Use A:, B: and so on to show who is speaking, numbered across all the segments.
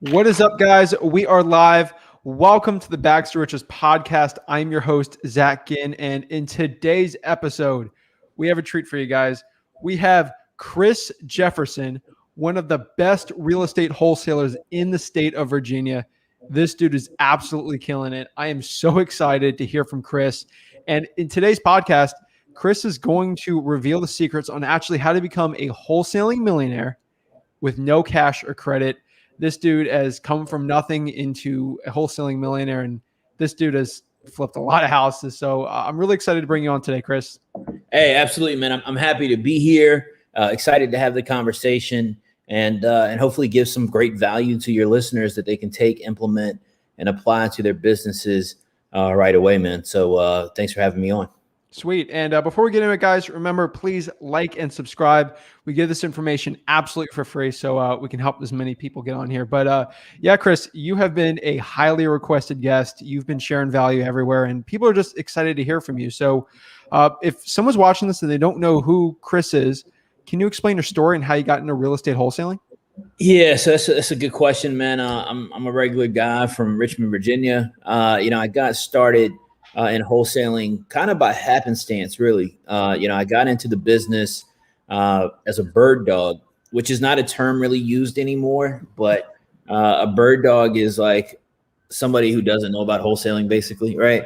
A: What is up, guys? We are live. Welcome to the Bags to Riches podcast. I'm your host, Zach Ginn, and in today's episode, we have a treat for you guys. We have Chris Jefferson, one of the best real estate wholesalers in the state of Virginia. This dude is absolutely killing it. I am so excited to hear from Chris. And in today's podcast, Chris is going to reveal the secrets on actually how to become a wholesaling millionaire with no cash or credit. This dude has come from nothing into a wholesaling millionaire, and this dude has flipped a lot of houses. So I'm really excited to bring you on today, Chris.
B: Hey, absolutely, man. I'm happy to be here. Excited to have the conversation and hopefully give some great value to your listeners that they can take, implement, and apply to their businesses right away, man. So thanks for having me on.
A: Sweet. And before we get into it, guys, remember, please like and subscribe. We give this information absolutely for free, so we can help as many people get on here. But yeah, Chris, you have been a highly requested guest. You've been sharing value everywhere, and people are just excited to hear from you. So if someone's watching this and they don't know who Chris is, can you explain your story and how you got into real estate wholesaling?
B: Yeah, so that's a good question, man. I'm a regular guy from Richmond, Virginia. I got started in wholesaling kind of by happenstance, really. I got into the business as a bird dog, which is not a term really used anymore, but a bird dog is like somebody who doesn't know about wholesaling, basically, right?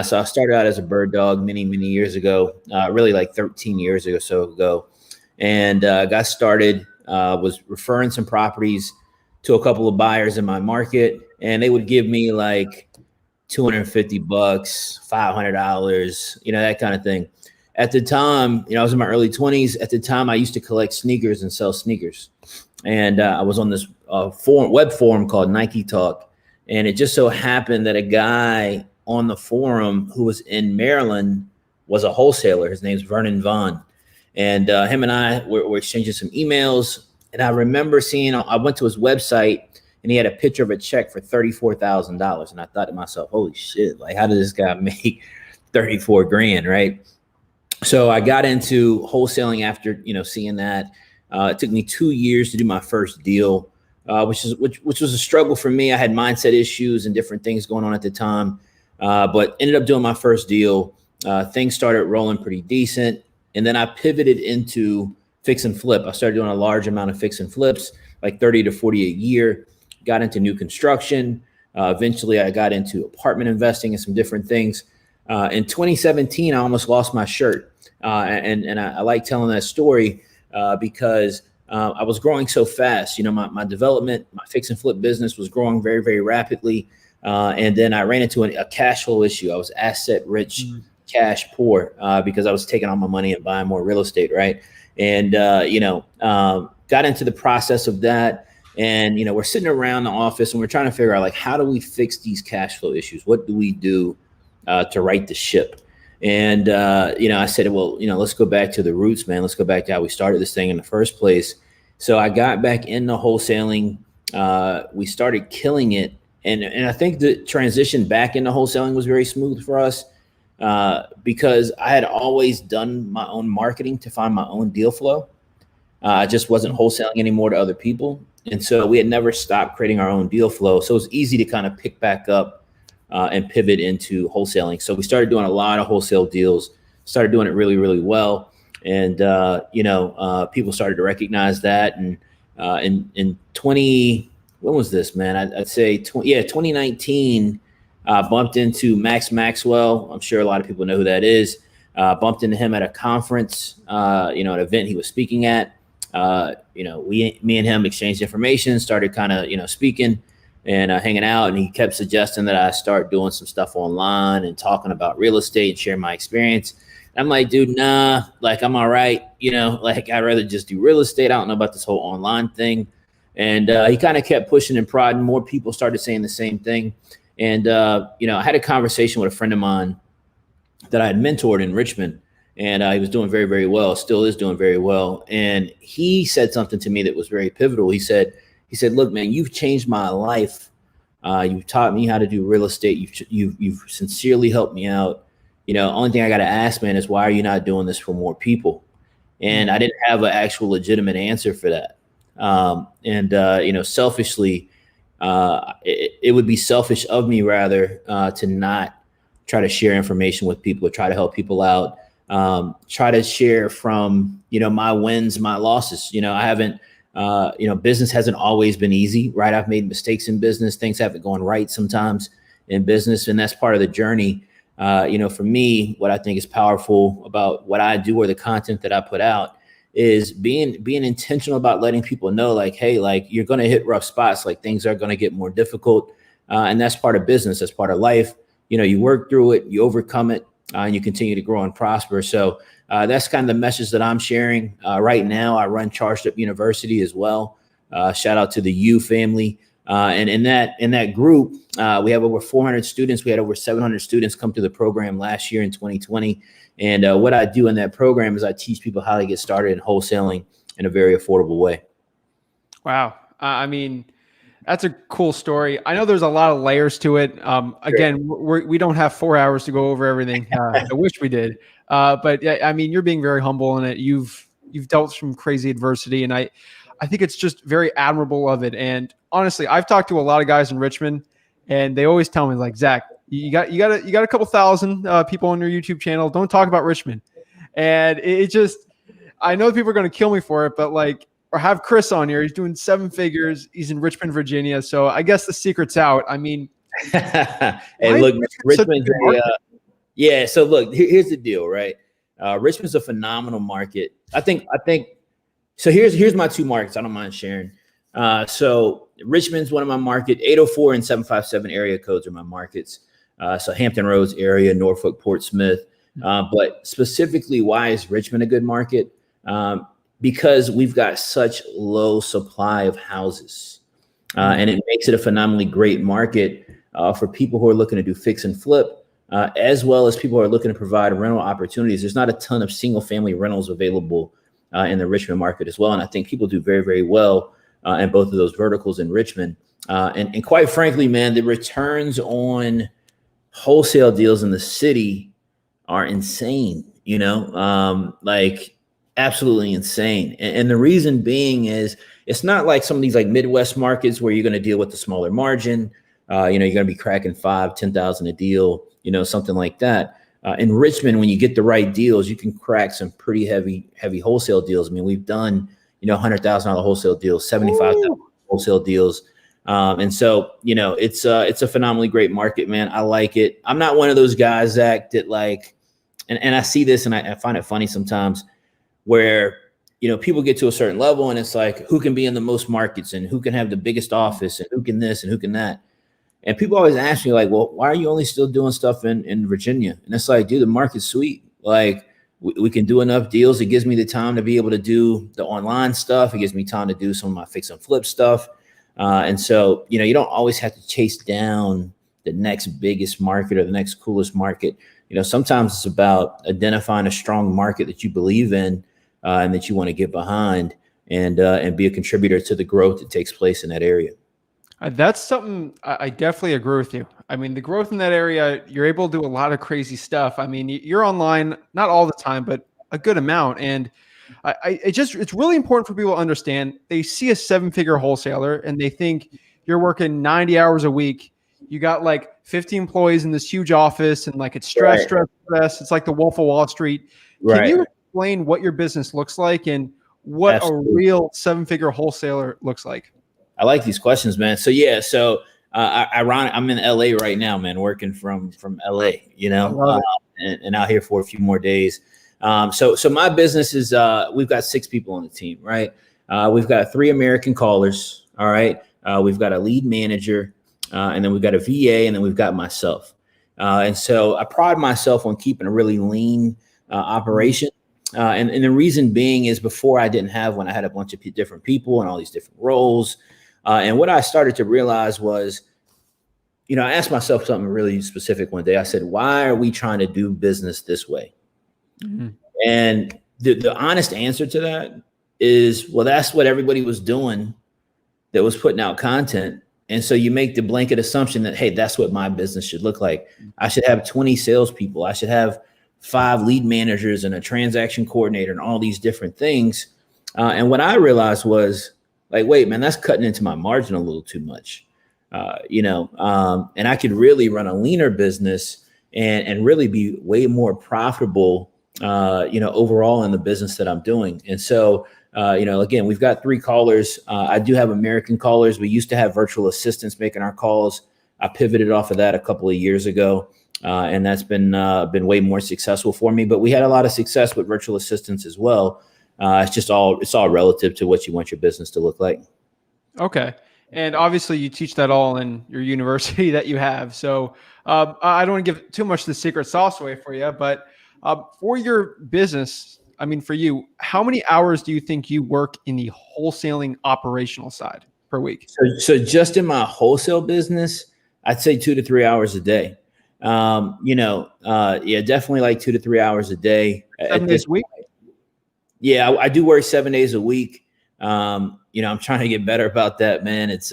B: So I started out as a bird dog many years ago, really like 13 years or so ago, and got started, was referring some properties to a couple of buyers in my market, and they would give me like $250, $500, that kind of thing. At the time, I was in my early 20s. At the time, I used to collect sneakers and sell sneakers. And I was on this web forum called Nike Talk. And it just so happened that a guy on the forum who was in Maryland was a wholesaler. His name's Vernon Vaughn. And him and I were exchanging some emails. And I remember I went to his website, and he had a picture of a check for $34,000. And I thought to myself, holy shit, like, how did this guy make 34 grand, right? So I got into wholesaling after, seeing that. It took me 2 years to do my first deal, which was a struggle for me. I had mindset issues and different things going on at the time, but ended up doing my first deal. Things started rolling pretty decent. And then I pivoted into fix and flip. I started doing a large amount of fix and flips, like 30 to 40 a year. Got into new construction. Eventually, I got into apartment investing and some different things. In 2017, I almost lost my shirt. And I like telling that story because I was growing so fast. My development, my fix and flip business was growing very, very rapidly. And then I ran into a cash flow issue. I was asset rich, cash poor because I was taking all my money and buying more real estate, right? And, got into the process of that. And, we're sitting around the office and we're trying to figure out, like, how do we fix these cash flow issues? What do we do to right the ship? And, I said, well, let's go back to the roots, man. Let's go back to how we started this thing in the first place. So I got back into wholesaling. We started killing it. And I think the transition back into wholesaling was very smooth for us because I had always done my own marketing to find my own deal flow. I just wasn't wholesaling anymore to other people. And so we had never stopped creating our own deal flow. So it was easy to kind of pick back up and pivot into wholesaling. So we started doing a lot of wholesale deals, started doing it really, really well. And, people started to recognize that. And in when was this, man? I'd say 2019, bumped into Max Maxwell. I'm sure a lot of people know who that is. Bumped into him at a conference, an event he was speaking at. Me and him exchanged information, started kind of, speaking and hanging out. And he kept suggesting that I start doing some stuff online and talking about real estate and share my experience. And I'm like, dude, nah, like, I'm all right. Like, I'd rather just do real estate. I don't know about this whole online thing. And he kind of kept pushing and prodding. More people started saying the same thing. And, I had a conversation with a friend of mine that I had mentored in Richmond. And he was doing very, very well, still is doing very well. And he said something to me that was very pivotal. He said, look, man, you've changed my life. You've taught me how to do real estate. You've sincerely helped me out. Only thing I got to ask, man, is why are you not doing this for more people? And I didn't have an actual legitimate answer for that. Selfishly, it would be selfish of me rather to not try to share information with people, or try to help people out, try to share from, my wins, my losses. I haven't, business hasn't always been easy, right? I've made mistakes in business. Things haven't gone right sometimes in business, and that's part of the journey. For me, what I think is powerful about what I do or the content that I put out is being intentional about letting people know, like, hey, like, you're going to hit rough spots, like things are going to get more difficult. And that's part of business. That's part of life. You work through it, you overcome it, and you continue to grow and prosper. So that's kind of the message that I'm sharing. Right now, I run Charged Up University as well. Shout out to the U family. And in that group, we have over 400 students. We had over 700 students come through the program last year in 2020. And what I do in that program is I teach people how to get started in wholesaling in a very affordable way.
A: Wow. That's a cool story. I know there's a lot of layers to it. Again, we don't have 4 hours to go over everything. I wish we did. But you're being very humble in it. You've dealt with some crazy adversity, and I think it's just very admirable of it. And honestly, I've talked to a lot of guys in Richmond, and they always tell me, like, Zach, you got a couple thousand people on your YouTube channel. Don't talk about Richmond. And it just, I know people are going to kill me for it, but or have Chris on here. He's doing 7 figures. He's in Richmond, Virginia. So I guess the secret's out.
B: Hey, look, Richmond's yeah. So look, here's the deal, right? Richmond's a phenomenal market. I think. So here's my 2 markets. I don't mind sharing. So Richmond's one of my market. 804 and 757 area codes are my markets. So Hampton Roads area, Norfolk, Portsmouth. But specifically, why is Richmond a good market? Because we've got such low supply of houses, and it makes it a phenomenally great market for people who are looking to do fix and flip, as well as people who are looking to provide rental opportunities. There's not a ton of single family rentals available in the Richmond market as well. And I think people do very, very well in both of those verticals in Richmond. And quite frankly, man, the returns on wholesale deals in the city are insane, absolutely insane. And the reason being is it's not like some of these like Midwest markets where you're going to deal with the smaller margin. You're going to be cracking 5,000-10,000 a deal, something like that. In Richmond, when you get the right deals, you can crack some pretty heavy wholesale deals. We've done, $100,000 wholesale deals, $75,000 wholesale deals. And so, it's a phenomenally great market, man. I like it. I'm not one of those guys, Zach, that and I see this and I find it funny sometimes where, people get to a certain level and it's like, who can be in the most markets and who can have the biggest office and who can this and who can that. And people always ask me like, well, why are you only still doing stuff in Virginia? And it's like, dude, the market's sweet. Like we can do enough deals. It gives me the time to be able to do the online stuff. It gives me time to do some of my fix and flip stuff. And so, you don't always have to chase down the next biggest market or the next coolest market. Sometimes it's about identifying a strong market that you believe in and that you want to get behind and be a contributor to the growth that takes place in that area.
A: That's something I definitely agree with you. The growth in that area, you're able to do a lot of crazy stuff. You're online, not all the time, but a good amount. And it's really important for people to understand. They see a 7-figure wholesaler and they think you're working 90 hours a week. You got like 50 employees in this huge office and like it's stress. It's like the Wolf of Wall Street. Can you explain what your business looks like and what Absolutely. A real 7-figure wholesaler looks like?
B: I like these questions, man. So yeah, ironic. I'm in LA right now, man, working from LA, and out here for a few more days. So my business is, we've got 6 people on the team, right? We've got 3 American callers. All right. We've got a lead manager, and then we've got a VA, and then we've got myself. And so I pride myself on keeping a really lean operation. And the reason being is before I didn't have one, I had a bunch of different people and all these different roles. And what I started to realize was, I asked myself something really specific one day. I said, why are we trying to do business this way? Mm-hmm. And the honest answer to that is, well, that's what everybody was doing that was putting out content. And so you make the blanket assumption that, hey, that's what my business should look like. I should have 20 salespeople. I should have 5 lead managers and a transaction coordinator and all these different things. And what I realized was like, wait, man, that's cutting into my margin a little too much. and I could really run a leaner business and really be way more profitable, overall in the business that I'm doing. And so, again, we've got 3 callers. I do have American callers. We used to have virtual assistants making our calls. I pivoted off of that a couple of years ago. And that's been way more successful for me, but we had a lot of success with virtual assistants as well. It's all relative to what you want your business to look like.
A: Okay. And obviously you teach that all in your university that you have. So I don't want to give too much the secret sauce away for you, but for your business, I mean, for you, how many hours do you think you work in the wholesaling operational side per week?
B: So just in my wholesale business, I'd say 2 to 3 hours a day. Definitely like 2 to 3 hours a day.
A: 7 days a week?
B: Yeah, I do work 7 days a week. I'm trying to get better about that, man. It's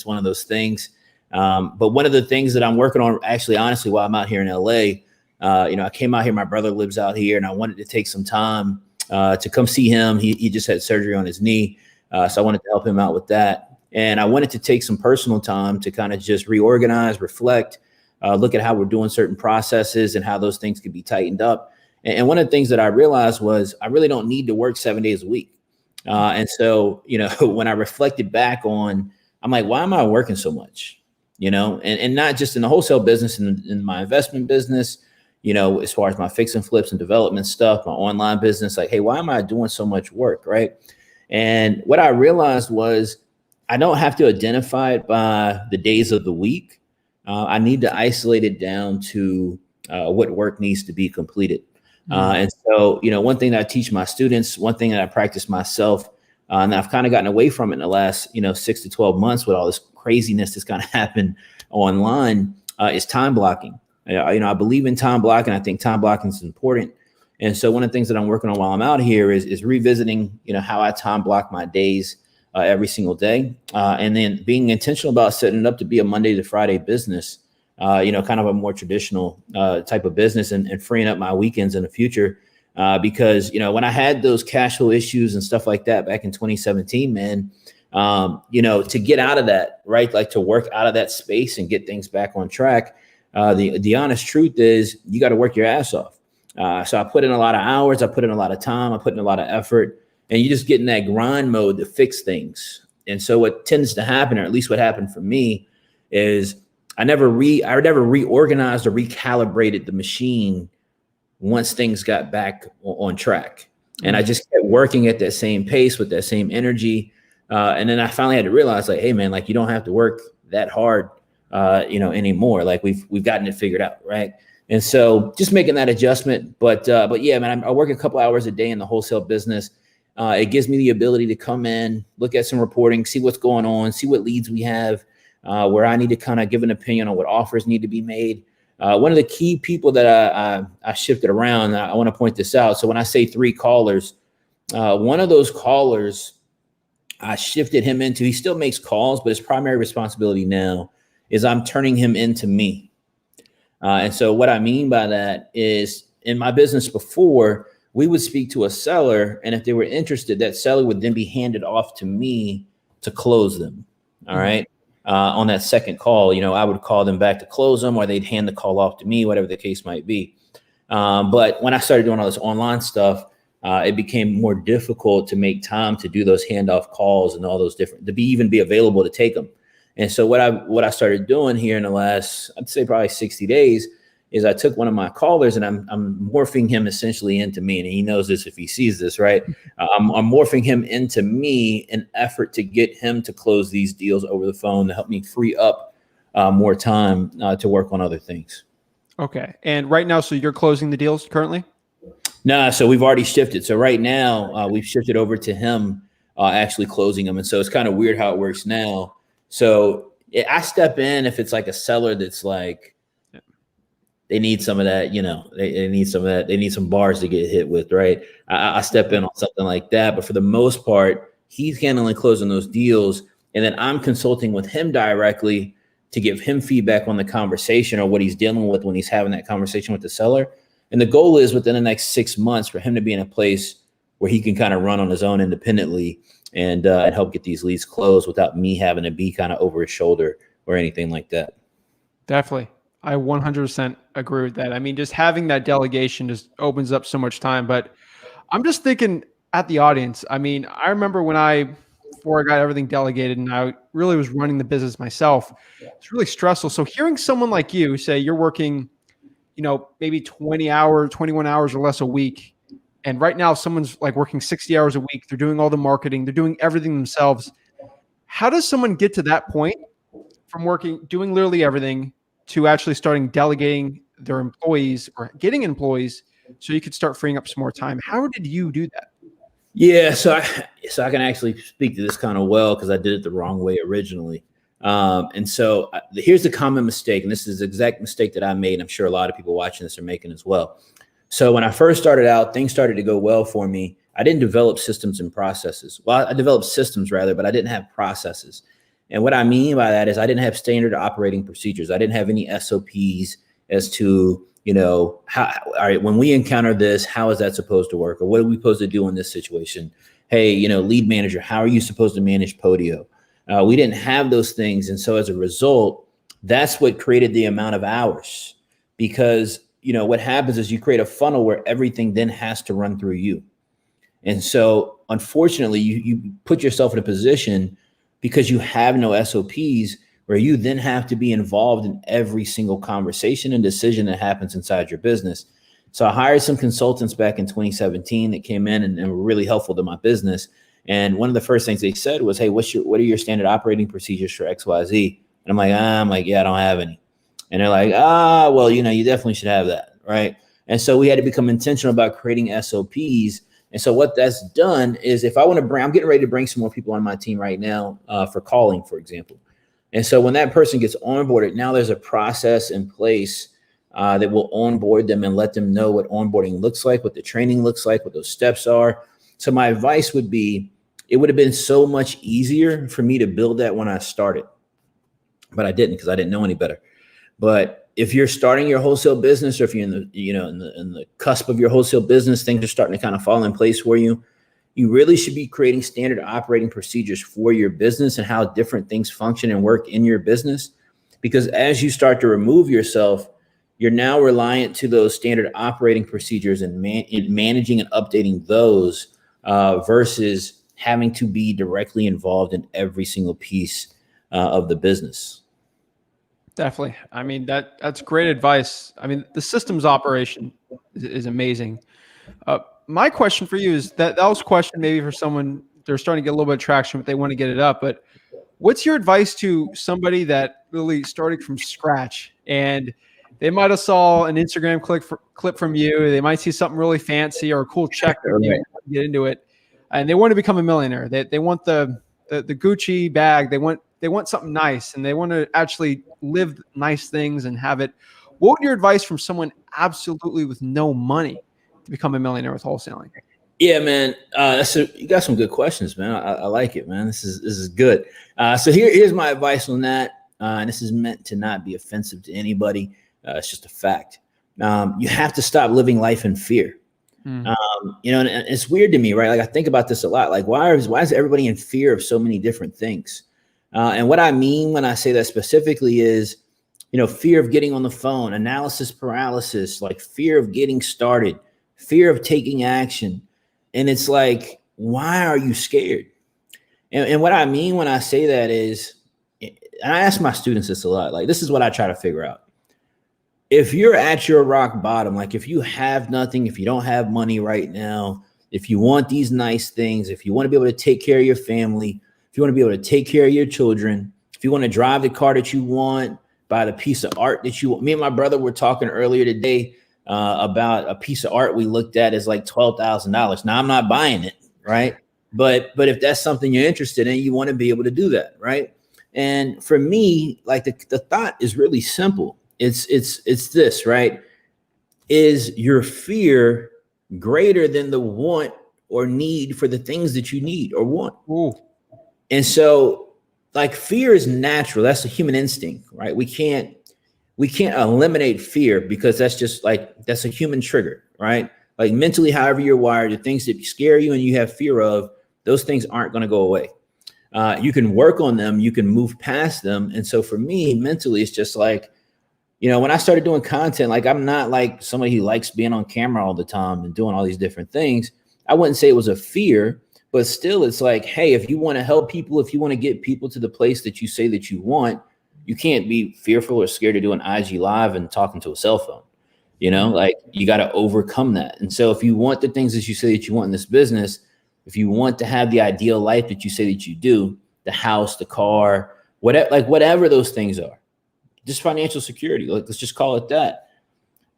B: one of those things. But one of the things that I'm working on, actually, honestly, while I'm out here in LA, I came out here, my brother lives out here, and I wanted to take some time to come see him. He just had surgery on his knee. So I wanted to help him out with that. And I wanted to take some personal time to kind of just reorganize, reflect, look at how we're doing certain processes and how those things could be tightened up. And one of the things that I realized was I really don't need to work 7 days a week. And so, when I reflected back on, I'm like, why am I working so much? And not just in the wholesale business, in my investment business, as far as my fix and flips and development stuff, my online business, like, hey, why am I doing so much work? Right. And what I realized was I don't have to identify it by the days of the week. I need to isolate it down to what work needs to be completed. And so, one thing that I teach my students, one thing that I practice myself, and I've kind of gotten away from it in the last, 6 to 12 months with all this craziness that's kind of happened online, is time blocking. I believe in time blocking. I think time blocking is important. And so one of the things that I'm working on while I'm out here is revisiting, how I time block my days every single day. And then being intentional about setting it up to be a Monday to Friday business. Kind of a more traditional type of business and freeing up my weekends in the future. Because, when I had those cash flow issues and stuff like that back in 2017, man, to get out of that, right? Like to work out of that space and get things back on track. The honest truth is you got to work your ass off. So I put in a lot of hours, I put in a lot of time, I put in a lot of effort, and you just get in that grind mode to fix things. And so what tends to happen, or at least what happened for me, is I never reorganized or recalibrated the machine once things got back on track. And I just kept working at that same pace with that same energy. And then I finally had to realize, like, hey, man, like you don't have to work that hard, anymore. Like we've gotten it figured out, right? And so just making that adjustment. But yeah, man, I work a couple hours a day in the wholesale business. It gives me the ability to come in, look at some reporting, see what's going on, see what leads we have. Where I need to kind of give an opinion on what offers need to be made. One of the key people that I shifted around, I want to point this out. So when I say 3 callers, one of those callers, I shifted him into, he still makes calls, but his primary responsibility now is I'm turning him into me. And so what I mean by that is in my business before, we would speak to a seller, and if they were interested, that seller would then be handed off to me to close them. All right. On that second call, I would call them back to close them, or they'd hand the call off to me, whatever the case might be. But when I started doing all this online stuff, it became more difficult to make time to do those handoff calls and all those different, to even be available to take them. And so what I started doing here in the last, I'd say probably 60 days, is I took one of my callers and I'm morphing him essentially into me. And he knows this if he sees this, right? I'm morphing him into me in effort to get him to close these deals over the phone to help me free up more time to work on other things.
A: Okay. And right now, so you're closing the deals currently?
B: No, so we've already shifted. So right now we've shifted over to him actually closing them. And so it's kind of weird how it works now. So I step in if it's like a seller that's like, they need some of that, they need some of that. They need some bars to get hit with, right? I step in on something like that. But for the most part, he's handling closing those deals. And then I'm consulting with him directly to give him feedback on the conversation or what he's dealing with when he's having that conversation with the seller. And the goal is within the next 6 months for him to be in a place where he can kind of run on his own independently and help get these leads closed without me having to be kind of over his shoulder or anything like that.
A: Definitely. I 100% agree with that. I mean, just having that delegation just opens up so much time. But I'm just thinking at the audience. I mean, I remember before I got everything delegated and I really was running the business myself, it's really stressful. So hearing someone like you say you're working, maybe 20 hours, 21 hours or less a week. And right now someone's like working 60 hours a week. They're doing all the marketing. They're doing everything themselves. How does someone get to that point from doing literally everything to actually starting delegating their employees or getting employees so you could start freeing up some more time? How did you do that?
B: Yeah, so I can actually speak to this kind of well because I did it the wrong way originally. Here's the common mistake, and this is the exact mistake that I made. I'm sure a lot of people watching this are making as well. So when I first started out, things started to go well for me. I didn't develop systems and processes. Well, I developed systems rather, but I didn't have processes. And what I mean by that is I didn't have standard operating procedures. I didn't have any SOPs as to, how, all right, when we encounter this, how is that supposed to work? Or what are we supposed to do in this situation? Hey, lead manager, how are you supposed to manage Podio? We didn't have those things. And so as a result, that's what created the amount of hours, because, what happens is you create a funnel where everything then has to run through you. And so unfortunately, you put yourself in a position because you have no SOPs where you then have to be involved in every single conversation and decision that happens inside your business. So I hired some consultants back in 2017 that came in and were really helpful to my business. And one of the first things they said was, hey, what are your standard operating procedures for XYZ? And I'm like, yeah, I don't have any. And they're like, well, you definitely should have that, right? And so we had to become intentional about creating SOPs. And so what that's done is if I want to I'm getting ready to bring some more people on my team right now for calling, for example. And so when that person gets onboarded, now there's a process in place that will onboard them and let them know what onboarding looks like, what the training looks like, what those steps are. So my advice would be, it would have been so much easier for me to build that when I started, but I didn't because I didn't know any better. But if you're starting your wholesale business, or if you're in the cusp of your wholesale business, things are starting to kind of fall in place for you. You really should be creating standard operating procedures for your business and how different things function and work in your business. Because as you start to remove yourself, you're now reliant to those standard operating procedures and managing and updating those versus having to be directly involved in every single piece of the business.
A: Definitely. I mean, that's great advice. I mean, the systems operation is amazing. My question for you is that was a question maybe for someone, they're starting to get a little bit of traction, but they want to get it up. But what's your advice to somebody that really started from scratch and they might have saw an Instagram clip from you. They might see something really fancy or a cool check from you, get into it, and they want to become a millionaire. They want the Gucci bag. They want something nice, and they want to actually live nice things and have it. What would your advice from someone absolutely with no money to become a millionaire with wholesaling?
B: Yeah, man. You got some good questions, man. I like it, man. This is good. So here's my advice on that. And this is meant to not be offensive to anybody. It's just a fact. You have to stop living life in fear. And it's weird to me, right? Like I think about this a lot. Like why is everybody in fear of so many different things? And what I mean when I say that specifically is, fear of getting on the phone, analysis paralysis, like fear of getting started, fear of taking action. And it's like, why are you scared? And what I mean when I say that is, and I ask my students this a lot, like this is what I try to figure out. If you're at your rock bottom, like if you have nothing, if you don't have money right now, if you want these nice things, if you want to be able to take care of your family, if you want to be able to take care of your children, if you want to drive the car that you want, buy the piece of art that you want. Me and my brother were talking earlier today about a piece of art we looked at is like $12,000. Now I'm not buying it, right? But if that's something you're interested in, you want to be able to do that, right? And for me, like the thought is really simple. It's this, right? Is your fear greater than the want or need for the things that you need or want?
A: Ooh.
B: And so like fear is natural. That's a human instinct, right? We can't eliminate fear because that's a human trigger, right? Like mentally, however you're wired, the things that scare you and you have fear of, those things aren't going to go away. You can work on them. You can move past them. And so for me, mentally, it's just like, when I started doing content, like I'm not like somebody who likes being on camera all the time and doing all these different things. I wouldn't say it was a fear, but still it's like, hey, if you want to help people, if you want to get people to the place that you say that you want, you can't be fearful or scared to do an IG live and talking to a cell phone. Like you got to overcome that. And so if you want the things that you say that you want in this business, if you want to have the ideal life that you say that you do, the house, the car, whatever those things are, just financial security, let's just call it that.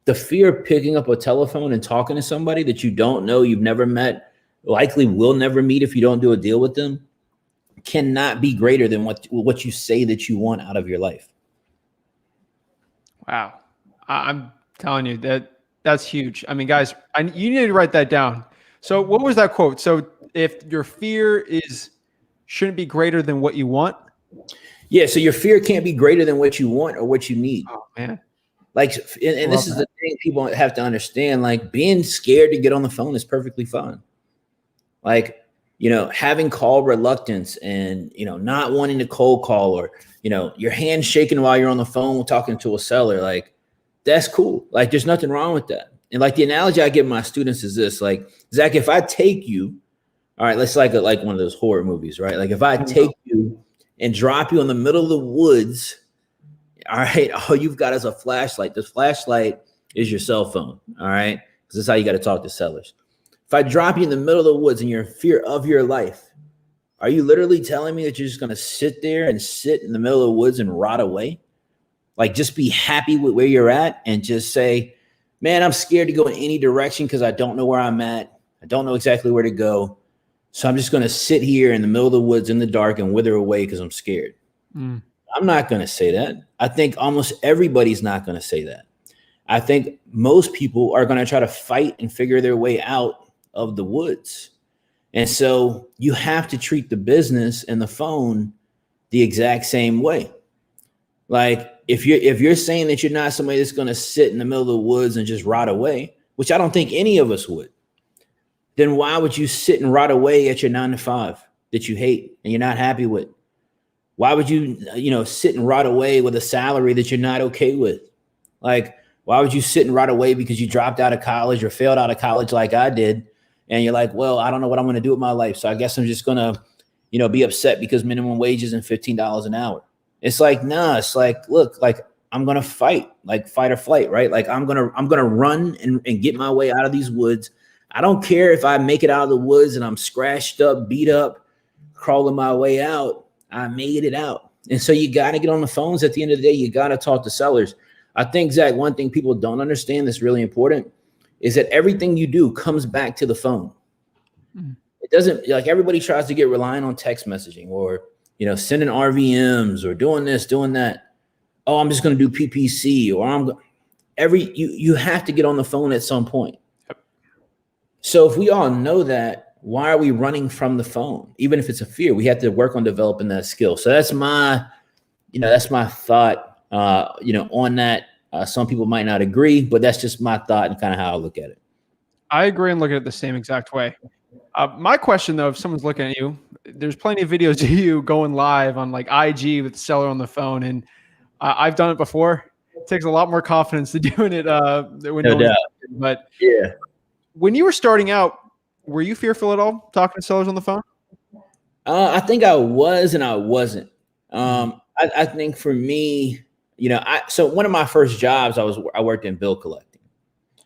B: The fear of picking up a telephone and talking to somebody that you don't know, you've never met, likely will never meet if you don't do a deal with them, cannot be greater than what you say that you want out of your life.
A: Wow. I'm telling you that's huge. I mean, guys, you need to write that down. So what was that quote? So if your fear shouldn't be greater than what you want. Yeah.
B: So your fear can't be greater than what you want or what you need.
A: Oh man.
B: Like, and this is the thing people have to understand, like being scared to get on the phone is perfectly fine. Like, having call reluctance and, not wanting to cold call or, your hand shaking while you're on the phone talking to a seller, like that's cool. Like there's nothing wrong with that. And like the analogy I give my students is this, like, Zach, if I take you, all right, let's like one of those horror movies, right? Like if I take you and drop you in the middle of the woods, all right, all you've got is a flashlight. This flashlight is your cell phone, all right? Because that's how you got to talk to sellers. If I drop you in the middle of the woods and you're in fear of your life, are you literally telling me that you're just going to sit there and sit in the middle of the woods and rot away? Like just be happy with where you're at and just say, man, I'm scared to go in any direction because I don't know where I'm at. I don't know exactly where to go. So I'm just going to sit here in the middle of the woods in the dark and wither away because I'm scared. I'm not going to say that. I think almost everybody's not going to say that. I think most people are going to try to fight and figure their way out of the woods. And so you have to treat the business and the phone the exact same way. Like if you're saying that you're not somebody that's going to sit in the middle of the woods and just rot away, which I don't think any of us would, then why would you sit and rot away at your 9-to-5 that you hate and you're not happy with? Why would you, sit and rot away with a salary that you're not okay with? Like, why would you sit and rot away because you dropped out of college or failed out of college like I did? And you're like, well, I don't know what I'm going to do with my life. So I guess I'm just going to, be upset because minimum wage isn't $15 an hour. It's like, nah, it's like, look, like I'm going to fight, like fight or flight, right? Like I'm going to run and get my way out of these woods. I don't care if I make it out of the woods and I'm scratched up, beat up, crawling my way out. I made it out. And so you got to get on the phones at the end of the day. You got to talk to sellers. I think, Zach, one thing people don't understand that's really important is that everything you do comes back to the phone. It doesn't, like everybody tries to get relying on text messaging or, sending RVMs or doing this, doing that. Oh, I'm just going to do PPC or you have to get on the phone at some point. So if we all know that, why are we running from the phone? Even if it's a fear, we have to work on developing that skill. So that's my thought, on that. Some people might not agree, but that's just my thought and kind of how I look at it.
A: I agree and look at it the same exact way. My question though, if someone's looking at you, there's plenty of videos of you going live on like IG with the seller on the phone. And I've done it before. It takes a lot more confidence to doing it. But
B: yeah.
A: When you were starting out, were you fearful at all talking to sellers on the phone?
B: I think I was and I wasn't. I think for me, so one of my first jobs, I worked in bill collecting.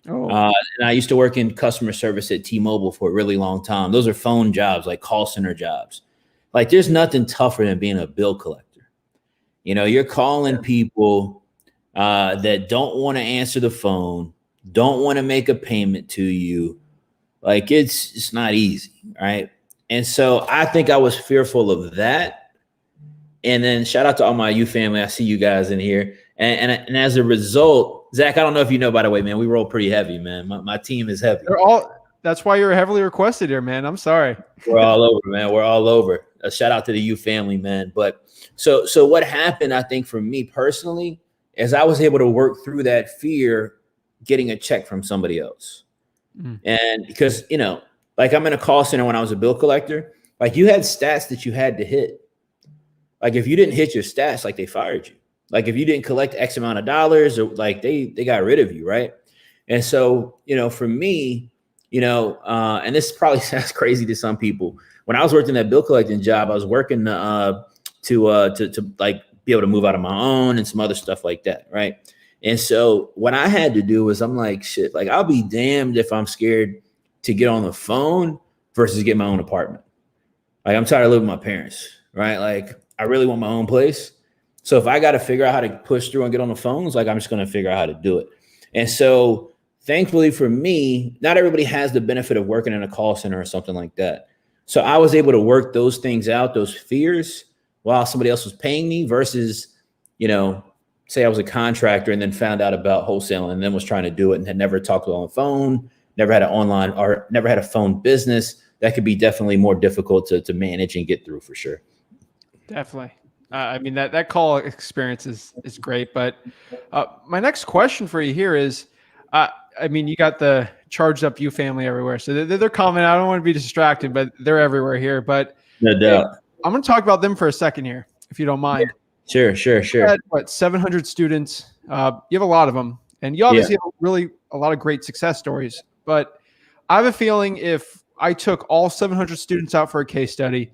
B: And I used to work in customer service at T-Mobile for a really long time. Those are phone jobs, like call center jobs. Like there's nothing tougher than being a bill collector. You're calling people that don't want to answer the phone, don't want to make a payment to you. Like it's not easy, right? And so I think I was fearful of that. And then shout out to all my U family. I see you guys in here. And as a result, Zach, I don't know if you know, by the way, man, we roll pretty heavy, man. My team is heavy.
A: That's why you're heavily requested here, man. I'm sorry.
B: We're all over, man. We're all over. A shout out to the U family, man. But so what happened, I think, for me personally, is I was able to work through that fear getting a check from somebody else. And because, like I'm in a call center when I was a bill collector, like you had stats that you had to hit. Like if you didn't hit your stats, like they fired you. Like if you didn't collect X amount of dollars, or like they got rid of you, right? And so, for me, and this probably sounds crazy to some people. When I was working that bill collecting job, I was working to like be able to move out on my own and some other stuff like that, right? And so what I had to do was I'm like, shit, like I'll be damned if I'm scared to get on the phone versus get my own apartment. Like I'm tired of living with my parents, right? Like I really want my own place. So if I got to figure out how to push through and get on the phones, like I'm just going to figure out how to do it. And so thankfully for me, not everybody has the benefit of working in a call center or something like that. So I was able to work those things out, those fears, while somebody else was paying me versus, say I was a contractor and then found out about wholesaling and then was trying to do it and had never talked on the phone, never had an online or never had a phone business. That could be definitely more difficult to manage and get through for sure.
A: Definitely. I mean, that call experience is great. But my next question for you here is, I mean, you got the charged up you family everywhere. So they're coming. I don't want to be distracted, but they're everywhere here. But
B: no doubt.
A: I'm going to talk about them for a second here, if you don't mind.
B: Sure.
A: You had, 700 students. You have a lot of them. And you obviously have really a lot of great success stories. But I have a feeling if I took all 700 students out for a case study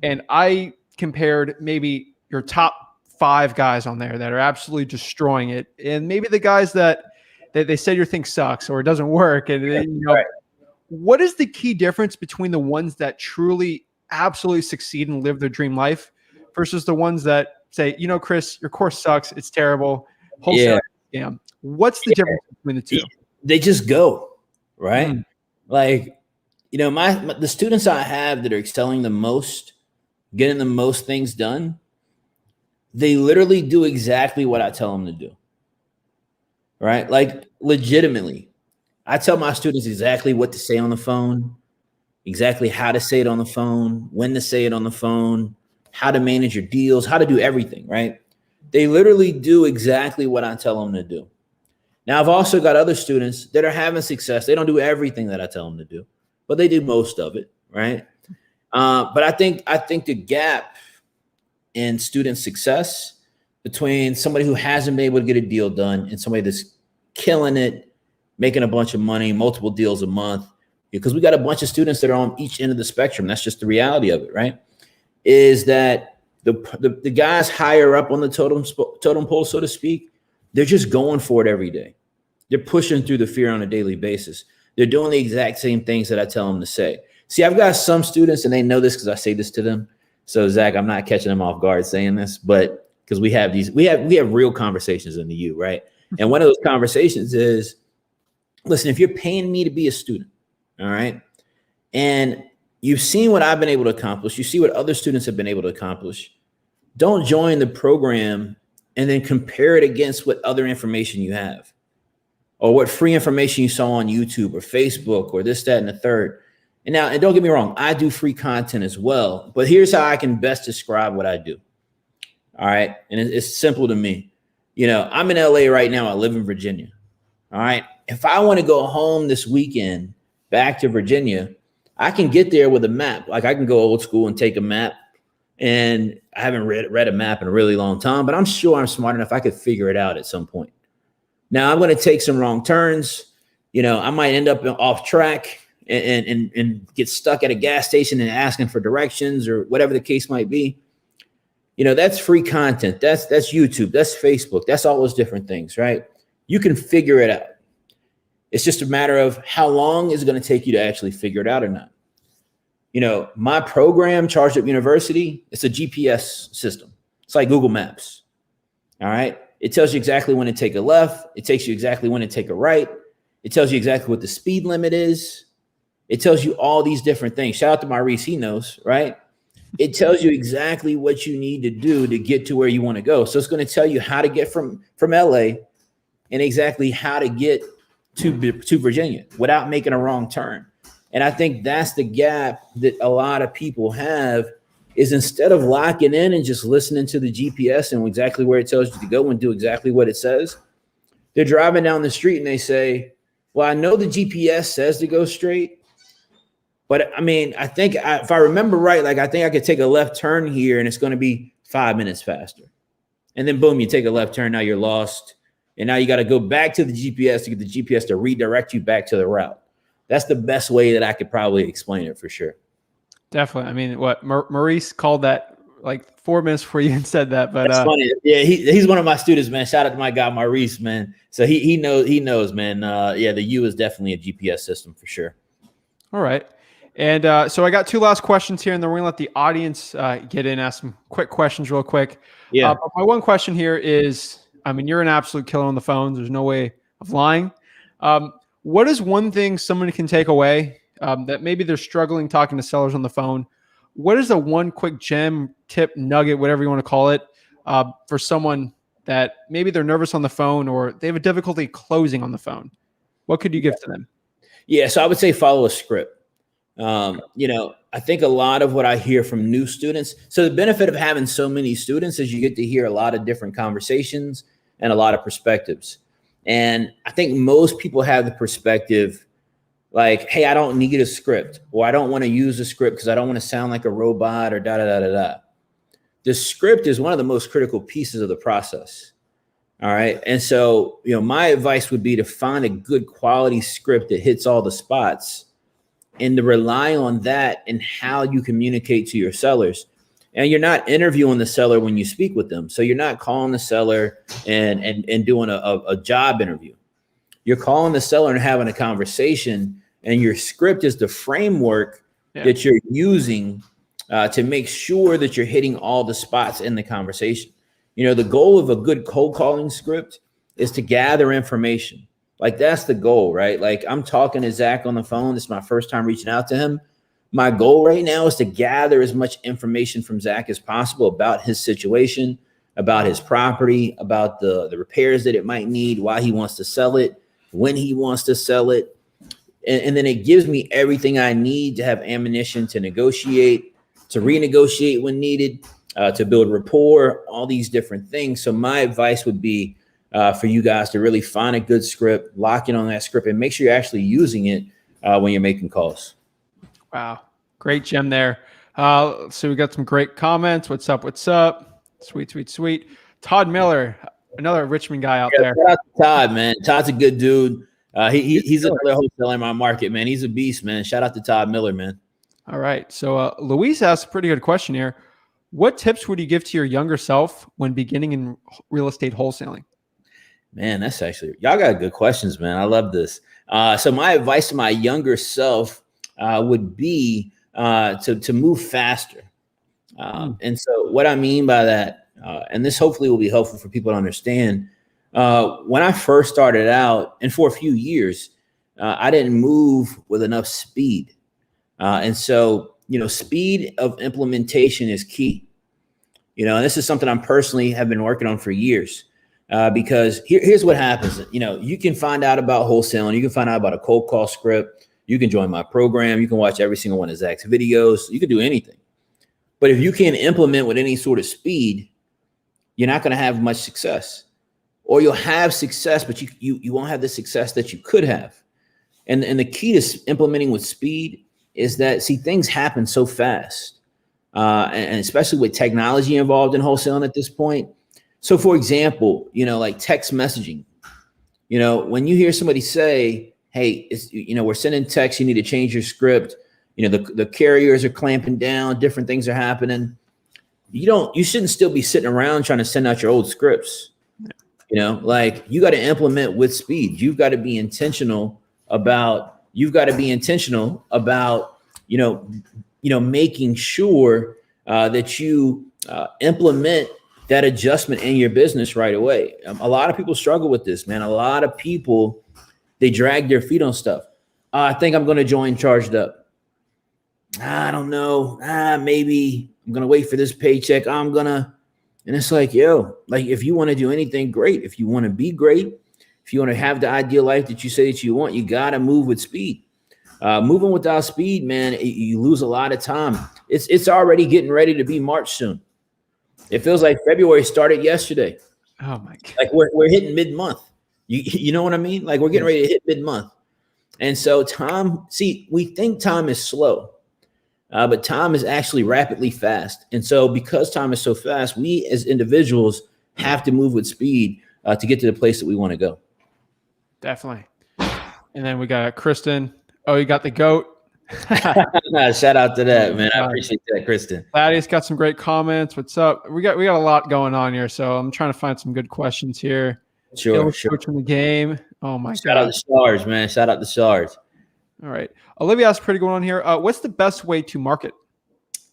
A: and I compared maybe your top 5 guys on there that are absolutely destroying it, and maybe the guys that they said your thing sucks or it doesn't work, and
B: right.
A: What is the key difference between the ones that truly absolutely succeed and live their dream life versus the ones that say, Chris, your course sucks, it's terrible, wholesale scam? What's the difference between the two?
B: They just go, right? Like, the students I have that are excelling the most, getting the most things done, they literally do exactly what I tell them to do, right? Like legitimately, I tell my students exactly what to say on the phone, exactly how to say it on the phone, when to say it on the phone, how to manage your deals, how to do everything, right? They literally do exactly what I tell them to do. Now, I've also got other students that are having success. They don't do everything that I tell them to do, but they do most of it, right? But I think the gap in student success between somebody who hasn't been able to get a deal done and somebody that's killing it, making a bunch of money, multiple deals a month, because we got a bunch of students that are on each end of the spectrum. That's just the reality of it, right? Is that the guys higher up on the totem pole, so to speak, they're just going for it every day. They're pushing through the fear on a daily basis. They're doing the exact same things that I tell them to say. See, I've got some students, and they know this because I say this to them. So, Zach, I'm not catching them off guard saying this, but because we have real conversations in the U, right? And one of those conversations is, listen, if you're paying me to be a student, all right, and you've seen what I've been able to accomplish, you see what other students have been able to accomplish, don't join the program and then compare it against what other information you have or what free information you saw on YouTube or Facebook or this, that, and the third. And don't get me wrong, I do free content as well, but here's how I can best describe what I do. All right. And it's simple to me. I'm in LA right now. I live in Virginia. All right. If I want to go home this weekend back to Virginia, I can get there with a map. Like I can go old school and take a map. And I haven't read a map in a really long time, but I'm sure I'm smart enough I could figure it out at some point. Now I'm going to take some wrong turns. I might end up off track and get stuck at a gas station and asking for directions or whatever the case might be. That's free content. That's YouTube. That's Facebook. That's all those different things, right? You can figure it out. It's just a matter of how long is it going to take you to actually figure it out or not. My program, Charged Up University, it's a GPS system. It's like Google Maps. All right. It tells you exactly when to take a left. It takes you exactly when to take a right. It tells you exactly what the speed limit is. It tells you all these different things. Shout out to Maurice, he knows, right? It tells you exactly what you need to do to get to where you want to go. So it's going to tell you how to get from LA and exactly how to get to Virginia without making a wrong turn. And I think that's the gap that a lot of people have, is instead of locking in and just listening to the GPS and exactly where it tells you to go and do exactly what it says, they're driving down the street and they say, well, I know the GPS says to go straight, but I mean, I think if I remember right, like I think I could take a left turn here and it's going to be 5 minutes faster. And then boom, you take a left turn. Now you're lost. And now you got to go back to the GPS to get the GPS to redirect you back to the route. That's the best way that I could probably explain it for sure.
A: Definitely. I mean, what Maurice called that like 4 minutes before you even said that. But
B: that's funny. Yeah, he's one of my students, man. Shout out to my guy Maurice, man. So he knows, man. Yeah, the U is definitely a GPS system for sure.
A: All right. And so I got 2 last questions here, and then we're gonna let the audience get in, ask some quick questions real quick.
B: Yeah.
A: But my one question here is, I mean, you're an absolute killer on the phones. There's no way of lying. What is one thing someone can take away that maybe they're struggling talking to sellers on the phone? What is the one quick gem, tip, nugget, whatever you want to call it, for someone that maybe they're nervous on the phone or they have a difficulty closing on the phone? What could you give to them?
B: Yeah, so I would say follow a script. I think a lot of what I hear from new students. So the benefit of having so many students is you get to hear a lot of different conversations and a lot of perspectives. And I think most people have the perspective like, hey, I don't need a script, or I don't want to use a script because I don't want to sound like a robot or da da da da da. The script is one of the most critical pieces of the process. All right. And so, my advice would be to find a good quality script that hits all the spots and to rely on that and how you communicate to your sellers. And you're not interviewing the seller when you speak with them. So you're not calling the seller and doing a job interview. You're calling the seller and having a conversation, and your script is the framework that you're using to make sure that you're hitting all the spots in the conversation. The goal of a good cold calling script is to gather information. Like that's the goal, right? Like I'm talking to Zach on the phone. This is my first time reaching out to him. My goal right now is to gather as much information from Zach as possible about his situation, about his property, about the repairs that it might need, why he wants to sell it, when he wants to sell it. And then it gives me everything I need to have ammunition to negotiate, to renegotiate when needed, to build rapport, all these different things. So my advice would be for you guys to really find a good script, lock in on that script, and make sure you're actually using it when you're making calls.
A: Wow. Great gem there. So we got some great comments. What's up? What's up? Sweet, sweet, sweet. Todd Miller, another Richmond guy out there.
B: Shout out to Todd, man. Todd's a good dude. He's another wholesaler in my market, man. He's a beast, man. Shout out to Todd Miller, man.
A: All right. So Luis asked a pretty good question here. What tips would you give to your younger self when beginning in real estate wholesaling?
B: Man, that's actually, y'all got good questions, man. I love this. So my advice to my younger self would be to move faster. And so what I mean by that, and this hopefully will be helpful for people to understand, when I first started out, and for a few years, I didn't move with enough speed. And so, speed of implementation is key. And this is something I'm personally have been working on for years. Because here's what happens. You can find out about wholesaling. You can find out about a cold call script. You can join my program. You can watch every single one of Zach's videos. You can do anything. But if you can't implement with any sort of speed, you're not going to have much success. Or you'll have success, but you won't have the success that you could have. And the key to implementing with speed is that, things happen so fast. And especially with technology involved in wholesaling at this point. So for example, like text messaging, when you hear somebody say, hey, we're sending text, you need to change your script. The carriers are clamping down, different things are happening. You shouldn't still be sitting around trying to send out your old scripts. Like you got to implement with speed. You've got to be intentional about, making sure that you implement that adjustment in your business right away. A lot of people struggle with this, man. A lot of people, they drag their feet on stuff. I think I'm going to join Charged Up. I don't know. Maybe I'm going to wait for this paycheck. And it's like, if you want to do anything, great. If you want to be great, if you want to have the ideal life that you say that you want, you got to move with speed. Moving without speed, man, you lose a lot of time. It's already getting ready to be March soon. It feels like February started yesterday.
A: Oh my God.
B: Like we're hitting mid-month. You know what I mean? Like we're getting ready to hit mid-month. And so we think time is slow. but time is actually rapidly fast. And so because time is so fast, we as individuals have to move with speed to get to the place that we want to go.
A: Definitely. And then we got Kristen. Oh, you got the GOAT.
B: Shout out to that, man. I appreciate that, Kristen.
A: Thaddeus got some great comments. What's up? We got a lot going on here, so I'm trying to find some good questions here.
B: Sure.
A: Coaching the game. Oh my god!
B: Shout out the stars, man. Shout out the stars.
A: All right, Olivia has pretty going on here. What's the best way to market?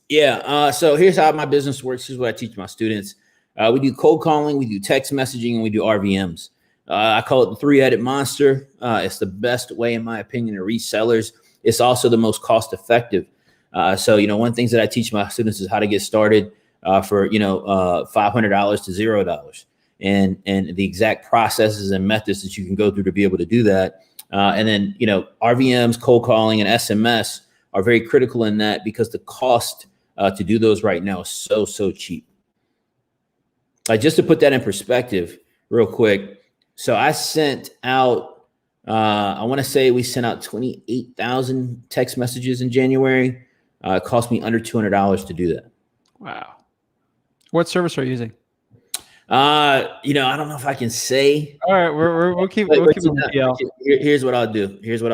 B: Yeah. So here's how my business works. Here's what I teach my students. We do cold calling, we do text messaging, and we do RVMs. I call it the three-headed monster. It's the best way, in my opinion, to reach sellers. It's also the most cost-effective. So, one things that I teach my students is how to get started for, $500 to $0, and the exact processes and methods that you can go through to be able to do that. And then, RVMs, cold calling, and SMS are very critical in that because the cost to do those right now is so cheap. Just to put that in perspective real quick. So I sent out, I want to say we sent out 28,000 text messages in January. It cost me under $200 to do that.
A: Wow. What service are you using?
B: I don't know if I can say.
A: All right, we'll keep it.
B: Here's what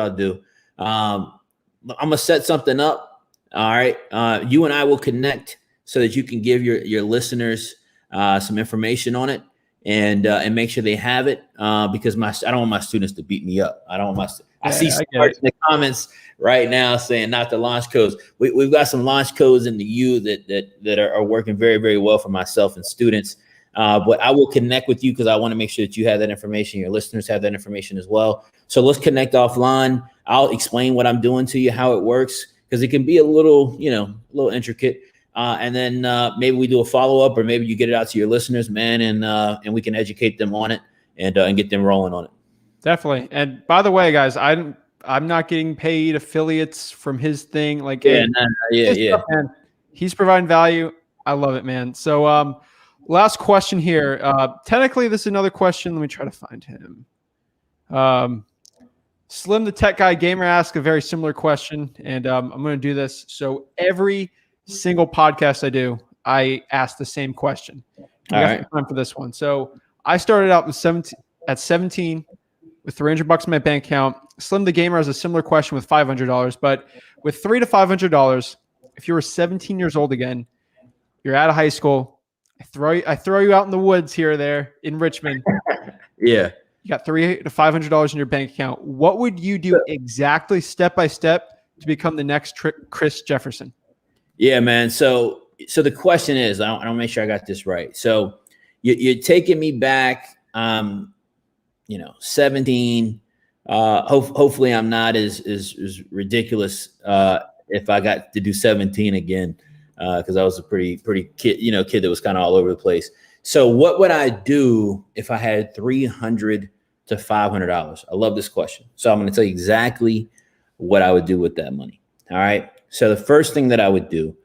B: I'll do. I'm gonna set something up. All right. You and I will connect so that you can give your listeners some information on it and make sure they have it. Because I don't want my students to beat me up. I see some in the comments right now saying not the launch codes. We've got some launch codes in the U that are working very, very well for myself and students. But I will connect with you because I want to make sure that you have that information. Your listeners have that information as well. So let's connect offline. I'll explain what I'm doing to you, how it works, because it can be a little intricate. And then maybe we do a follow-up, or maybe you get it out to your listeners, man, and we can educate them on it and get them rolling on it.
A: Definitely. And by the way, guys, I'm not getting paid affiliates from his thing. Like,
B: yeah.
A: Man, he's providing value. I love it, man. So, last question here. Technically, this is another question. Let me try to find him. Slim the Tech Guy Gamer asked a very similar question, and I'm going to do this. So every single podcast I do, I ask the same question. All right. Time for this one. So I started out at 17 with $300 in my bank account. Slim the Gamer has a similar question with $500, but with $300 to $500, if you were 17 years old again, you're out of high school. I throw you out in the woods here or there in Richmond.
B: Yeah.
A: You got $300 to $500 in your bank account. What would you do exactly step by step to become the next Chris Jefferson?
B: Yeah, man. So the question is, I don't make sure I got this right. So you're taking me back, 17. Hopefully I'm not as ridiculous if I got to do 17 again. Because I was a pretty kid that was kind of all over the place. So what would I do if I had $300 to $500? I love this question. So I'm going to tell you exactly what I would do with that money. All right. So the first thing that I would do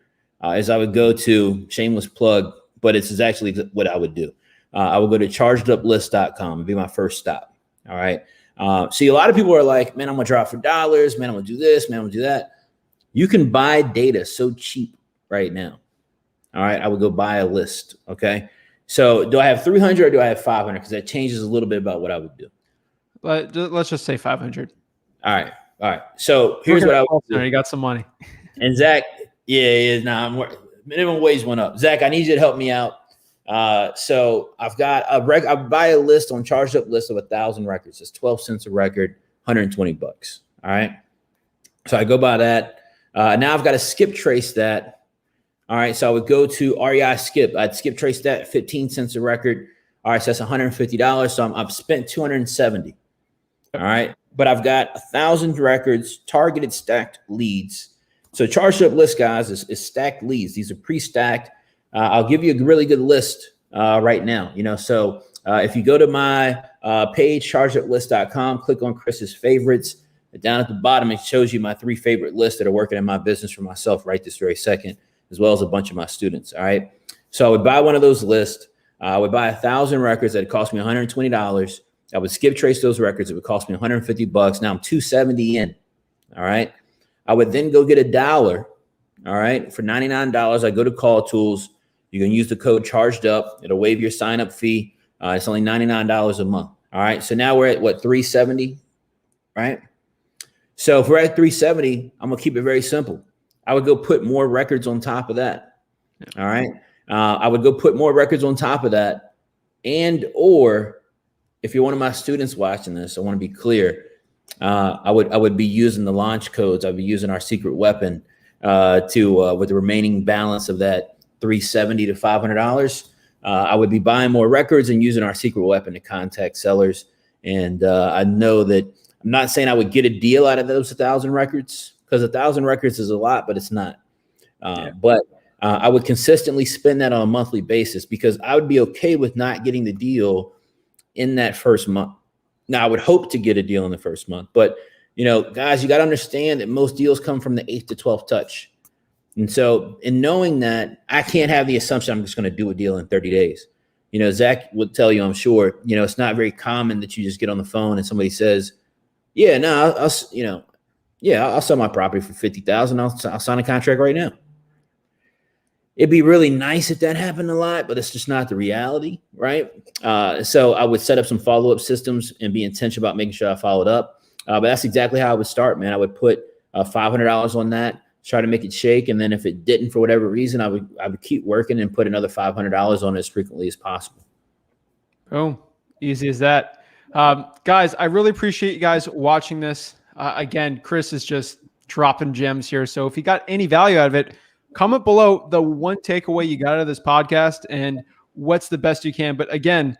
B: is I would go to, shameless plug, but it's actually what I would do. I would go to chargeduplist.com. It'd be my first stop. All right. See, a lot of people are like, man, I'm going to drop for dollars. Man, I'm going to do this. Man, I'm going to do that. You can buy data so cheap right now. All right. I would go buy a list. Okay. So do I have 300 or do I have 500? Because that changes a little bit about what I would do.
A: Let's just say 500.
B: All right. So here's what I would do.
A: You got some money.
B: And Zach, minimum wage went up. Zach, I need you to help me out. So I've got I buy a list on Charged Up list of 1,000 records. It's 12 cents a record, $120. All right. So I go by that. Now I've got to skip trace that. All right. So I would go to REI skip. I'd skip trace that 15 cents a record. All right. So that's $150. So I've spent $270. All right. But I've got 1,000 records, targeted stacked leads. So Charged Up list, guys, is stacked leads. These are pre-stacked. I'll give you a really good list right now. So if you go to my page, chargeduplist.com, click on Chris's favorites. Down at the bottom, it shows you my 3 favorite lists that are working in my business for myself right this very second, as well as a bunch of my students. All right. So I would buy one of those lists. I would buy 1,000 records that cost me $120. I would skip trace those records. It would cost me $150. Now I'm $270 in. All right. I would then go get $1 All right. For $99, I go to Call Tools. You can use the code charged up. It'll waive your sign up fee. It's only $99 a month. All right. So now we're at what, 370, right? So if we're at 370, I'm gonna keep it very simple. I would go put more records on top of that. All right. I would go put more records on top of that. And, or if you're one of my students watching this, I want to be clear. I would be using the launch codes. I'd be using our secret weapon with the remaining balance of that $370 to $500. I would be buying more records and using our secret weapon to contact sellers. And I know that I'm not saying I would get a deal out of those 1,000 records, because 1,000 records is a lot, but it's not. But I would consistently spend that on a monthly basis, because I would be okay with not getting the deal in that first month. Now, I would hope to get a deal in the first month, but guys, you got to understand that most deals come from the 8th to 12th touch. And so in knowing that, I can't have the assumption I'm just going to do a deal in 30 days. Zach would tell you, I'm sure, it's not very common that you just get on the phone and somebody says, yeah, no, I'll sell my property for $50,000. I'll sign a contract right now. It'd be really nice if that happened a lot, but it's just not the reality, right? So I would set up some follow-up systems and be intentional about making sure I followed up. But that's exactly how I would start, man. I would put $500 on that, try to make it shake, and then if it didn't for whatever reason, I would keep working and put another $500 on it as frequently as possible.
A: Boom, easy as that. Guys, I really appreciate you guys watching this. Again, Chris is just dropping gems here. So if you got any value out of it, comment below the one takeaway you got out of this podcast and what's the best you can. But again,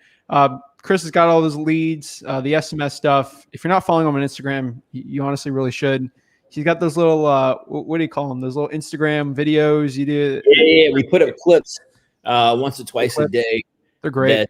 A: Chris has got all those leads, the SMS stuff. If you're not following him on Instagram, you honestly really should. He's got those little, what do you call them? Those little Instagram videos you do.
B: Yeah, we put up clips once or twice a day.
A: They're great.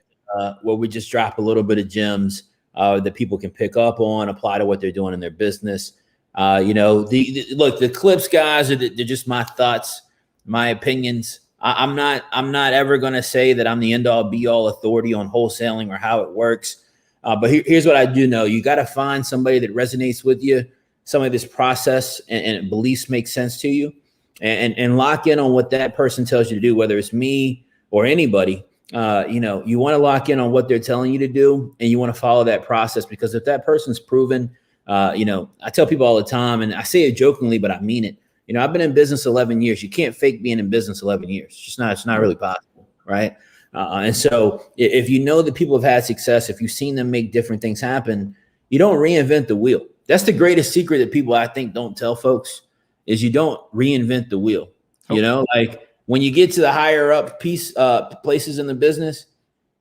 B: Where we just drop a little bit of gems that people can pick up on, apply to what they're doing in their business. The clips, guys, they're just my thoughts, my opinions. I'm not ever going to say that I'm the end all be all authority on wholesaling or how it works. But here's what I do know. You got to find somebody that resonates with you, somebody this process and beliefs make sense to you, and lock in on what that person tells you to do, whether it's me or anybody. You want to lock in on what they're telling you to do, and you want to follow that process, because if that person's proven, I tell people all the time, and I say it jokingly, but I mean it. I've been in business 11 years. You can't fake being in business 11 years. It's not really possible. Right. And so if you know that people have had success, if you've seen them make different things happen, you don't reinvent the wheel. That's the greatest secret that people, I think, don't tell folks, is you don't reinvent the wheel. Like when you get to the higher up places in the business,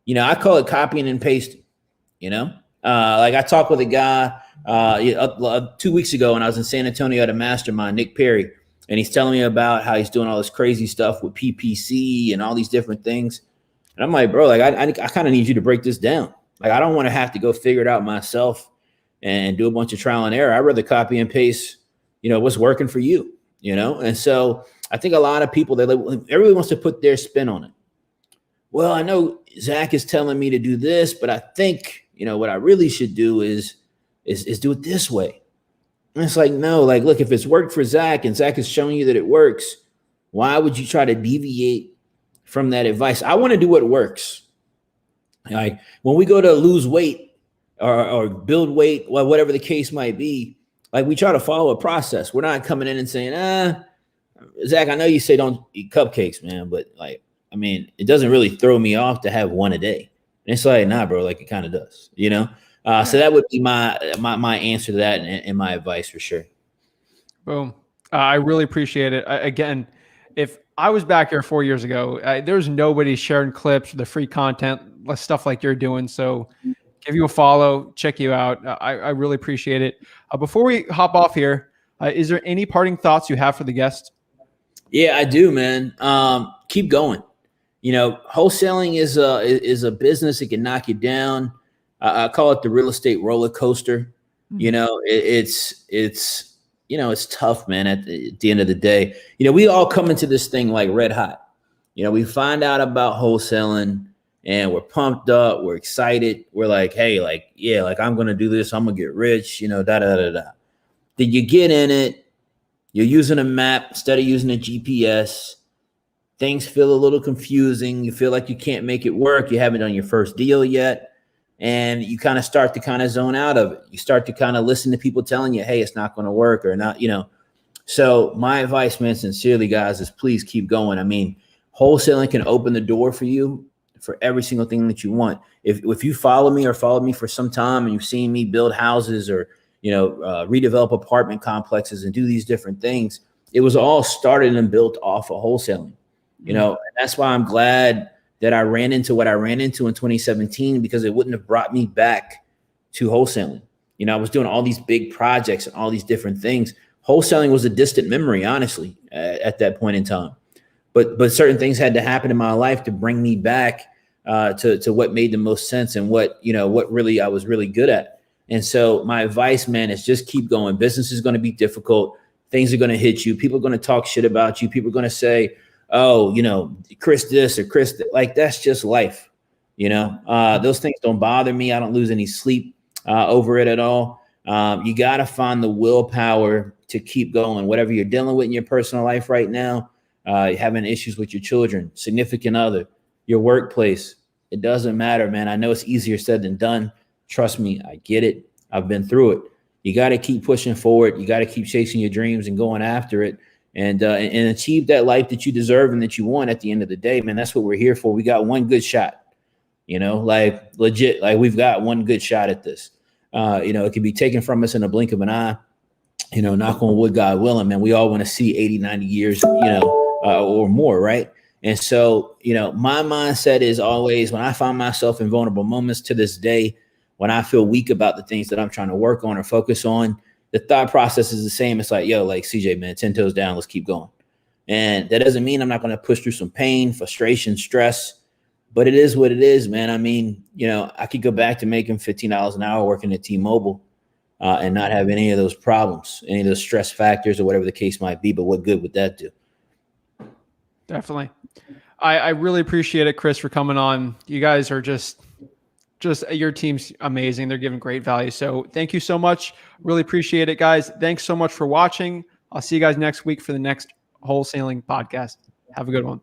B: I call it copying and pasting. Like I talked with a guy 2 weeks ago when I was in San Antonio at a Mastermind, Nick Perry, and he's telling me about how he's doing all this crazy stuff with PPC and all these different things. And I'm like, bro, like I kind of need you to break this down. Like I don't want to have to go figure it out myself and do a bunch of trial and error. I'd rather copy and paste, what's working for you, And so I think a lot of people, everybody wants to put their spin on it. Well, I know Zach is telling me to do this, but I think, what I really should do is do it this way. And it's like, no, like, look, if it's worked for Zach and Zach is showing you that it works, why would you try to deviate from that advice? I want to do what works. Like when we go to lose weight or build weight, well, whatever the case might be, like we try to follow a process. We're not coming in and saying, Zach, I know you say don't eat cupcakes, man, but like, I mean, it doesn't really throw me off to have one a day. And it's like, nah, bro, like it kind of does, So that would be my answer to that and my advice for sure.
A: Boom. I really appreciate it. Again, if I was back here 4 years ago, there's nobody sharing clips, the free content, stuff like you're doing. So give you a follow, check you out. I really appreciate it. Before we hop off here, is there any parting thoughts you have for the guests?
B: Yeah, I do, man. Keep going. Wholesaling is a business that can knock you down. I call it the real estate roller coaster. It's tough, man. At the end of the day, we all come into this thing like red hot. We find out about wholesaling and we're pumped up. We're excited. We're like, hey, like, yeah, like I'm going to do this. I'm going to get rich, da, da, da, da. Then you get in it You're using a map instead of using a GPS. Things feel a little confusing. You feel like you can't make it work. You haven't done your first deal yet. And you kind of start to kind of zone out of it. You start to kind of listen to people telling you, hey, it's not going to work or not, So my advice, man, sincerely, guys, is please keep going. I mean, wholesaling can open the door for you for every single thing that you want. If you follow me or followed me for some time and you've seen me build houses or, redevelop apartment complexes and do these different things, it was all started and built off of wholesaling. And that's why I'm glad that I ran into what I ran into in 2017, because it wouldn't have brought me back to wholesaling. I was doing all these big projects and all these different things. Wholesaling was a distant memory, honestly, at that point in time. But certain things had to happen in my life to bring me back to what made the most sense and what really I was really good at. And so my advice, man, is just keep going. Business is going to be difficult. Things are going to hit you. People are going to talk shit about you. People are going to say, oh, Chris this or Chris that. Like, that's just life. Those things don't bother me. I don't lose any sleep over it at all. You got to find the willpower to keep going. Whatever you're dealing with in your personal life right now, having issues with your children, significant other, your workplace, it doesn't matter, man. I know it's easier said than done. Trust me, I get it. I've been through it. You got to keep pushing forward. You got to keep chasing your dreams and going after it. And achieve that life that you deserve and that you want at the end of the day, man. That's what we're here for. We got one good shot, like legit, like we've got one good shot at this. It could be taken from us in a blink of an eye, knock on wood, God willing, man. We all want to see 80, 90 years, or more. Right. And so, my mindset is always, when I find myself in vulnerable moments to this day, when I feel weak about the things that I'm trying to work on or focus on, the thought process is the same. It's like, yo, like CJ, man, 10 toes down, let's keep going. And that doesn't mean I'm not going to push through some pain, frustration, stress, but it is what it is, man. I mean, I could go back to making $15 an hour working at T-Mobile and not have any of those problems, any of those stress factors or whatever the case might be. But what good would that do?
A: Definitely. I really appreciate it, Chris, for coming on. You guys are just your team's amazing. They're giving great value. So thank you so much. Really appreciate it, guys. Thanks so much for watching. I'll see you guys next week for the next wholesaling podcast. Have a good one.